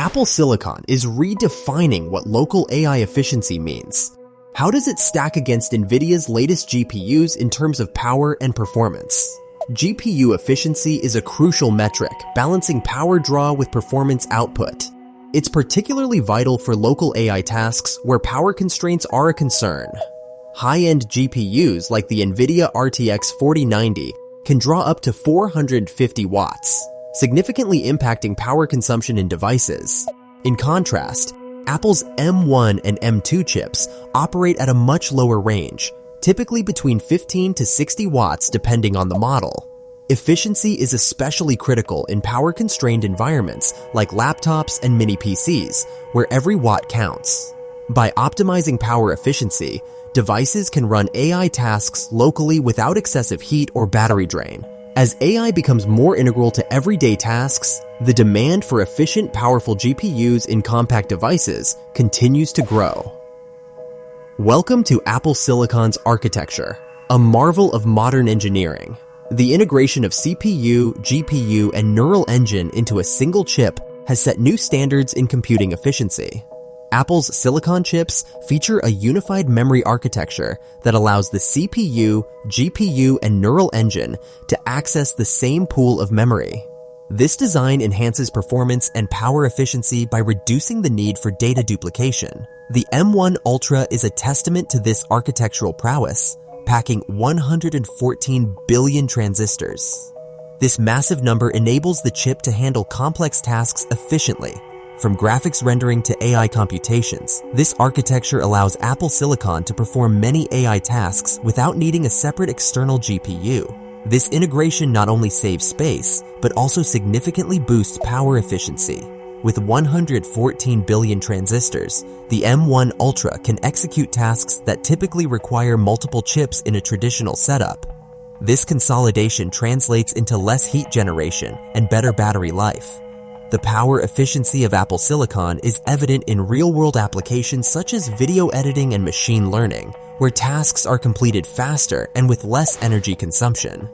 Apple Silicon is redefining what local AI efficiency means. How does it stack against NVIDIA's latest GPUs in terms of power and performance? GPU efficiency is a crucial metric, balancing power draw with performance output. It's particularly vital for local AI tasks where power constraints are a concern. High-end GPUs like the NVIDIA RTX 4090 can draw up to 450 watts, significantly impacting power consumption in devices. In contrast, Apple's M1 and M2 chips operate at a much lower range, typically between 15 to 60 watts depending on the model. Efficiency is especially critical in power-constrained environments like laptops and mini PCs, where every watt counts. By optimizing power efficiency, devices can run AI tasks locally without excessive heat or battery drain. As AI becomes more integral to everyday tasks, the demand for efficient, powerful GPUs in compact devices continues to grow. Welcome to Apple Silicon's architecture, a marvel of modern engineering. The integration of CPU, GPU, and neural engine into a single chip has set new standards in computing efficiency. Apple's Silicon chips feature a unified memory architecture that allows the CPU, GPU, and neural engine to access the same pool of memory. This design enhances performance and power efficiency by reducing the need for data duplication. The M1 Ultra is a testament to this architectural prowess, packing 114 billion transistors. This massive number enables the chip to handle complex tasks efficiently. From graphics rendering to AI computations, this architecture allows Apple Silicon to perform many AI tasks without needing a separate external GPU. This integration not only saves space, but also significantly boosts power efficiency. With 114 billion transistors, the M1 Ultra can execute tasks that typically require multiple chips in a traditional setup. This consolidation translates into less heat generation and better battery life. The power efficiency of Apple Silicon is evident in real-world applications such as video editing and machine learning, where tasks are completed faster and with less energy consumption.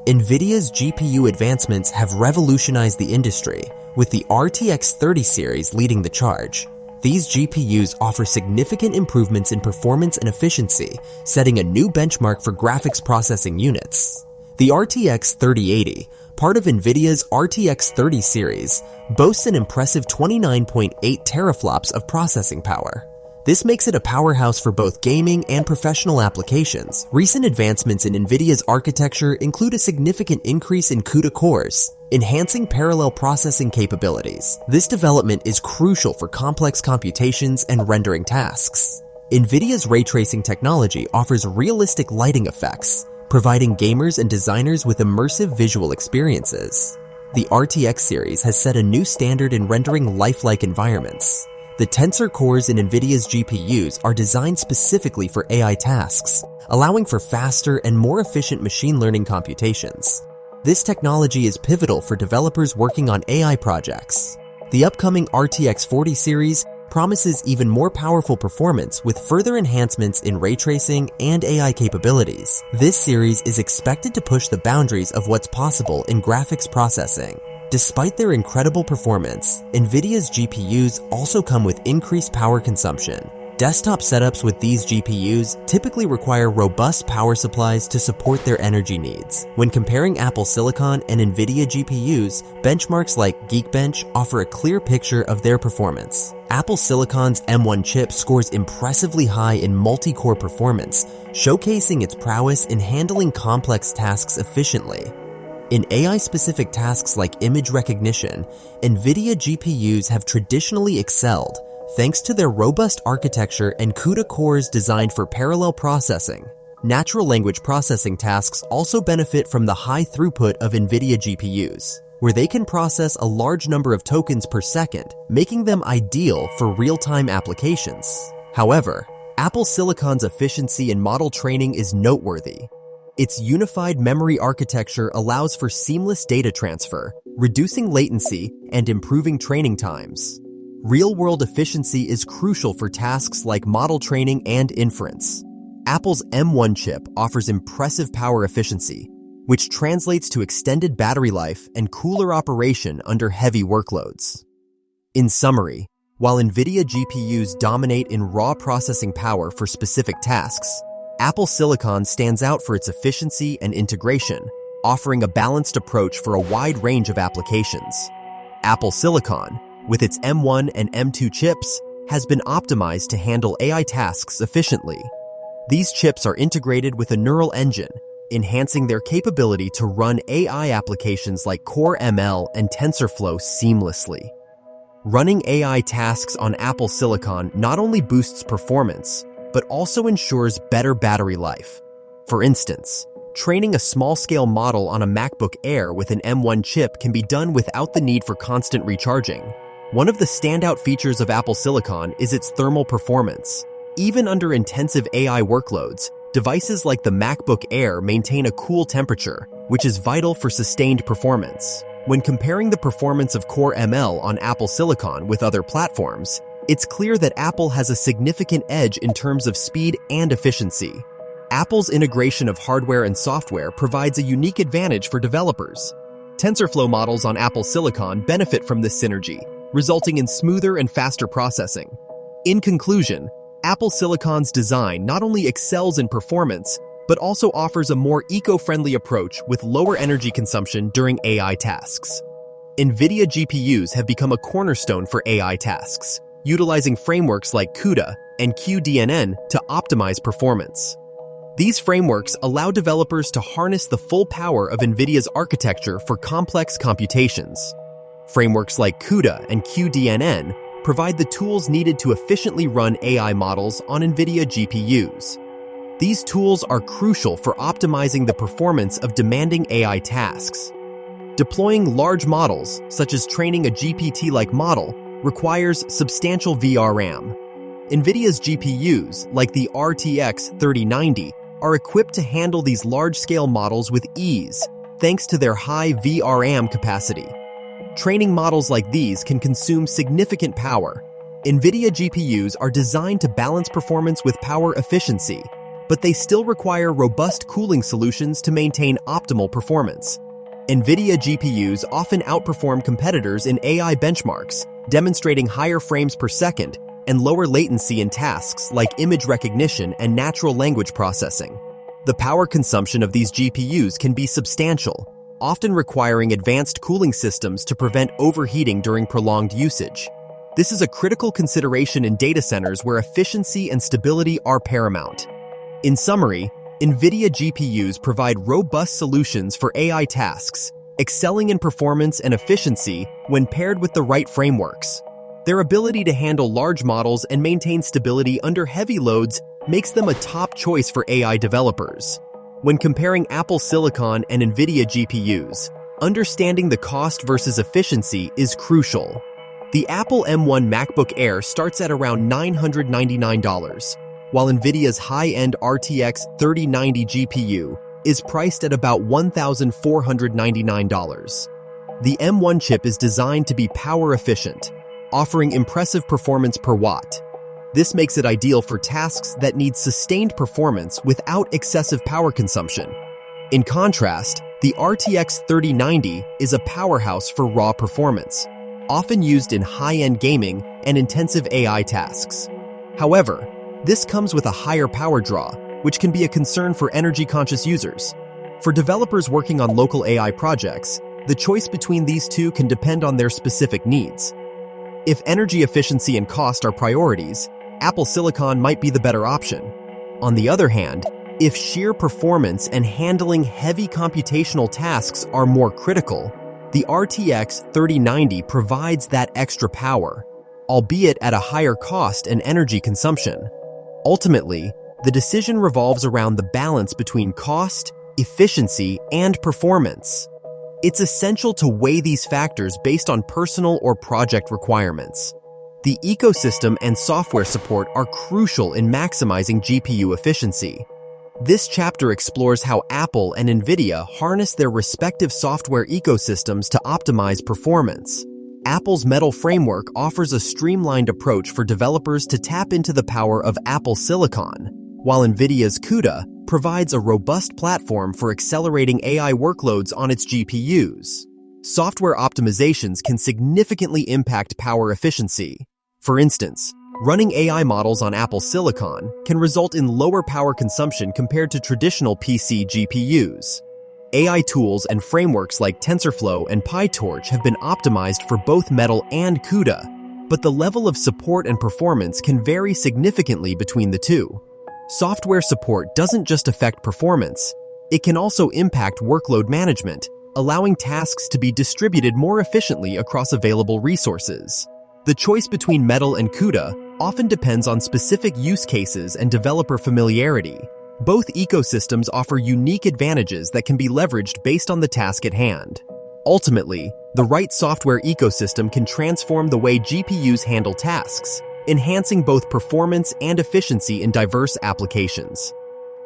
NVIDIA's GPU advancements have revolutionized the industry, with the RTX 30 series leading the charge. These GPUs offer significant improvements in performance and efficiency, setting a new benchmark for graphics processing units. The RTX 3080, part of NVIDIA's RTX 30 series, boasts an impressive 29.8 teraflops of processing power. This makes it a powerhouse for both gaming and professional applications. Recent advancements in NVIDIA's architecture include a significant increase in CUDA cores, enhancing parallel processing capabilities. This development is crucial for complex computations and rendering tasks. NVIDIA's ray tracing technology offers realistic lighting effects, providing gamers and designers with immersive visual experiences. The RTX series has set a new standard in rendering lifelike environments. The tensor cores in NVIDIA's GPUs are designed specifically for AI tasks, allowing for faster and more efficient machine learning computations. This technology is pivotal for developers working on AI projects. The upcoming RTX 40 series promises even more powerful performance with further enhancements in ray tracing and AI capabilities. This series is expected to push the boundaries of what's possible in graphics processing. Despite their incredible performance, NVIDIA's GPUs also come with increased power consumption. Desktop setups with these GPUs typically require robust power supplies to support their energy needs. When comparing Apple Silicon and NVIDIA GPUs, benchmarks like Geekbench offer a clear picture of their performance. Apple Silicon's M1 chip scores impressively high in multi-core performance, showcasing its prowess in handling complex tasks efficiently. In AI-specific tasks like image recognition, NVIDIA GPUs have traditionally excelled, thanks to their robust architecture and CUDA cores designed for parallel processing. Natural language processing tasks also benefit from the high throughput of NVIDIA GPUs, where they can process a large number of tokens per second, making them ideal for real-time applications. However, Apple Silicon's efficiency in model training is noteworthy. Its unified memory architecture allows for seamless data transfer, reducing latency and improving training times. Real-world efficiency is crucial for tasks like model training and inference. Apple's M1 chip offers impressive power efficiency, which translates to extended battery life and cooler operation under heavy workloads. In summary, while NVIDIA GPUs dominate in raw processing power for specific tasks, Apple Silicon stands out for its efficiency and integration, offering a balanced approach for a wide range of applications. Apple Silicon, with its M1 and M2 chips, has been optimized to handle AI tasks efficiently. These chips are integrated with a neural engine, enhancing their capability to run AI applications like Core ML and TensorFlow seamlessly. Running AI tasks on Apple Silicon not only boosts performance, but also ensures better battery life. For instance, training a small-scale model on a MacBook Air with an M1 chip can be done without the need for constant recharging. One of the standout features of Apple Silicon is its thermal performance. Even under intensive AI workloads, devices like the MacBook Air maintain a cool temperature, which is vital for sustained performance. When comparing the performance of Core ML on Apple Silicon with other platforms, it's clear that Apple has a significant edge in terms of speed and efficiency. Apple's integration of hardware and software provides a unique advantage for developers. TensorFlow models on Apple Silicon benefit from this synergy, resulting in smoother and faster processing. In conclusion, Apple Silicon's design not only excels in performance, but also offers a more eco-friendly approach with lower energy consumption during AI tasks. NVIDIA GPUs have become a cornerstone for AI tasks, utilizing frameworks like CUDA and cuDNN to optimize performance. These frameworks allow developers to harness the full power of NVIDIA's architecture for complex computations. Frameworks like CUDA and cuDNN provide the tools needed to efficiently run AI models on NVIDIA GPUs. These tools are crucial for optimizing the performance of demanding AI tasks. Deploying large models, such as training a GPT-like model, requires substantial VRAM. NVIDIA's GPUs, like the RTX 3090, are equipped to handle these large-scale models with ease, thanks to their high VRAM capacity. Training models like these can consume significant power. NVIDIA GPUs are designed to balance performance with power efficiency, but they still require robust cooling solutions to maintain optimal performance. NVIDIA GPUs often outperform competitors in AI benchmarks, demonstrating higher frames per second and lower latency in tasks like image recognition and natural language processing. The power consumption of these GPUs can be substantial, often requiring advanced cooling systems to prevent overheating during prolonged usage. This is a critical consideration in data centers where efficiency and stability are paramount. In summary, NVIDIA GPUs provide robust solutions for AI tasks, excelling in performance and efficiency when paired with the right frameworks. Their ability to handle large models and maintain stability under heavy loads makes them a top choice for AI developers. When comparing Apple Silicon and NVIDIA GPUs, understanding the cost versus efficiency is crucial. The Apple M1 MacBook Air starts at around $999, while NVIDIA's high-end RTX 3090 GPU is priced at about $1,499. The M1 chip is designed to be power efficient, offering impressive performance per watt. This makes it ideal for tasks that need sustained performance without excessive power consumption. In contrast, the RTX 3090 is a powerhouse for raw performance, often used in high-end gaming and intensive AI tasks. However, this comes with a higher power draw, which can be a concern for energy-conscious users. For developers working on local AI projects, the choice between these two can depend on their specific needs. If energy efficiency and cost are priorities, Apple Silicon might be the better option. On the other hand, if sheer performance and handling heavy computational tasks are more critical, the RTX 3090 provides that extra power, albeit at a higher cost and energy consumption. Ultimately, the decision revolves around the balance between cost, efficiency, and performance. It's essential to weigh these factors based on personal or project requirements. The ecosystem and software support are crucial in maximizing GPU efficiency. This chapter explores how Apple and NVIDIA harness their respective software ecosystems to optimize performance. Apple's Metal framework offers a streamlined approach for developers to tap into the power of Apple Silicon, while NVIDIA's CUDA provides a robust platform for accelerating AI workloads on its GPUs. Software optimizations can significantly impact power efficiency. For instance, running AI models on Apple Silicon can result in lower power consumption compared to traditional PC GPUs. AI tools and frameworks like TensorFlow and PyTorch have been optimized for both Metal and CUDA, but the level of support and performance can vary significantly between the two. Software support doesn't just affect performance, it can also impact workload management, allowing tasks to be distributed more efficiently across available resources. The choice between Metal and CUDA often depends on specific use cases and developer familiarity. Both ecosystems offer unique advantages that can be leveraged based on the task at hand. Ultimately, the right software ecosystem can transform the way GPUs handle tasks, enhancing both performance and efficiency in diverse applications.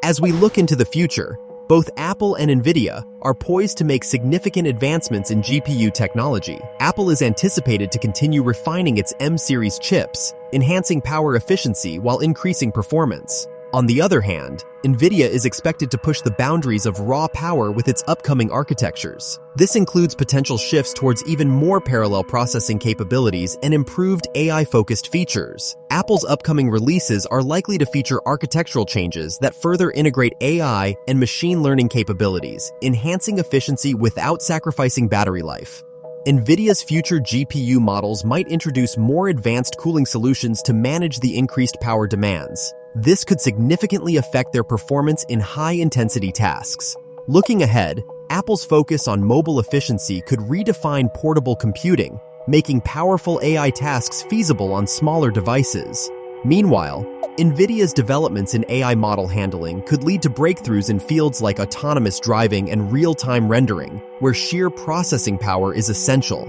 As we look into the future, both Apple and NVIDIA are poised to make significant advancements in GPU technology. Apple is anticipated to continue refining its M-series chips, enhancing power efficiency while increasing performance. On the other hand, NVIDIA is expected to push the boundaries of raw power with its upcoming architectures. This includes potential shifts towards even more parallel processing capabilities and improved AI-focused features. Apple's upcoming releases are likely to feature architectural changes that further integrate AI and machine learning capabilities, enhancing efficiency without sacrificing battery life. NVIDIA's future GPU models might introduce more advanced cooling solutions to manage the increased power demands. This could significantly affect their performance in high-intensity tasks. Looking ahead, Apple's focus on mobile efficiency could redefine portable computing, making powerful AI tasks feasible on smaller devices. Meanwhile, NVIDIA's developments in AI model handling could lead to breakthroughs in fields like autonomous driving and real-time rendering, where sheer processing power is essential.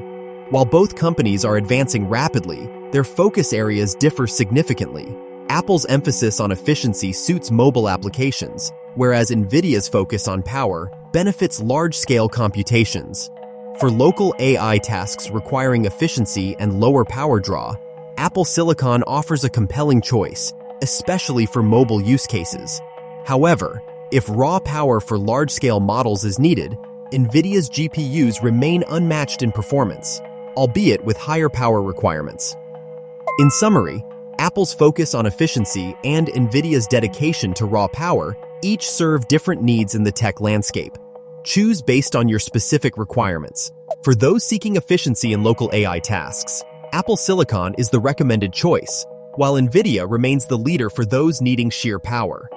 While both companies are advancing rapidly, their focus areas differ significantly. Apple's emphasis on efficiency suits mobile applications, whereas NVIDIA's focus on power benefits large-scale computations. For local AI tasks requiring efficiency and lower power draw, Apple Silicon offers a compelling choice, especially for mobile use cases. However, if raw power for large-scale models is needed, NVIDIA's GPUs remain unmatched in performance, albeit with higher power requirements. In summary, Apple's focus on efficiency and NVIDIA's dedication to raw power each serve different needs in the tech landscape. Choose based on your specific requirements. For those seeking efficiency in local AI tasks, Apple Silicon is the recommended choice, while NVIDIA remains the leader for those needing sheer power.